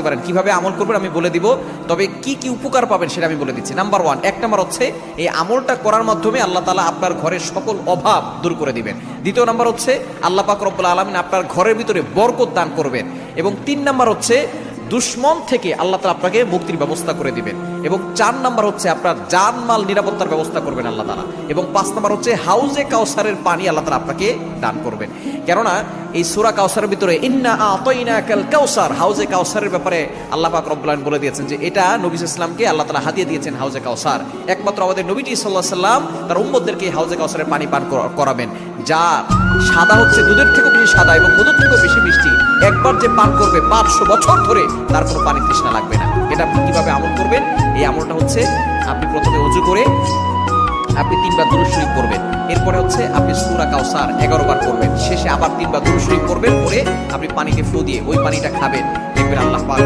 করতে পারেন। কিভাবে আমল করবেন আমি বলে দিব, তবে কি কি উপকার পাবেন সেটা আমি বলে দিচ্ছি। নাম্বার 1, 1 নাম্বার হচ্ছে এই আমলটা করার মাধ্যমে আল্লাহ তাআলা আপনার ঘরের সকল অভাব দূর করে দিবেন। দ্বিতীয় নাম্বার হচ্ছে আল্লাহ পাক রব্বুল আলামিন আপনার ঘরের ভিতরে বরকত দান করবেন। এবং 3 নাম্বার হচ্ছে দুশ্মন থেকে আল্লাহ তাআলা আপনাকে মুক্তির ব্যবস্থা করে দিবেন। এবং 4 নাম্বার হচ্ছে আপনার জানমাল নিরাপত্তার ব্যবস্থা করবেন আল্লাহ তাআলা। এবং 5 নাম্বার হচ্ছে হাউজে কাউসারের পানি আল্লাহ তাআলা আপনাকে দান করবেন। কেননা এই সূরা কাউসারের ভিতরে ইন্না আতাইনাকাল কাউসার, হাউজে কাউসারের ব্যাপারে আল্লাহ পাক রব্বুল আলামিন বলে দিয়েছেন যে এটা নবী সাল্লাল্লাহু আলাইহি ওয়াসাল্লামকে আল্লাহ তাআলা হাদিয়া দিয়েছেন হাউজে কাউসার। একমাত্র আমাদের নবীজি সাল্লাল্লাহু আলাইহি ওয়াসাল্লাম তার উম্মতদেরকে হাউজে কাউসারের পানি পান করাবেন, যা সাদা হচ্ছে দুধের থেকেও বেশি সাদা এবং মধুর থেকেও বেশি মিষ্টি। একবার যে পান করবে 500 বছর ধরে তার কোনো পানি তৃষ্ণা লাগবে না। এটা আপনি কিভাবে আমল করবেন? এই আমলটা হচ্ছে আপনি প্রথমে ওযু করে আপনি 3 বার দুরূদ শরীফ পড়বেন। এরপরে হচ্ছে আপনি সূরা কাউসার 11 বার পড়বেন। শেষে আবার 3 বার দুরূদ শরীফ পড়বেন, পরে আপনি পানিতে ফু দিয়ে ওই পানিটা খাবেন। দেখবেন আল্লাহ পাক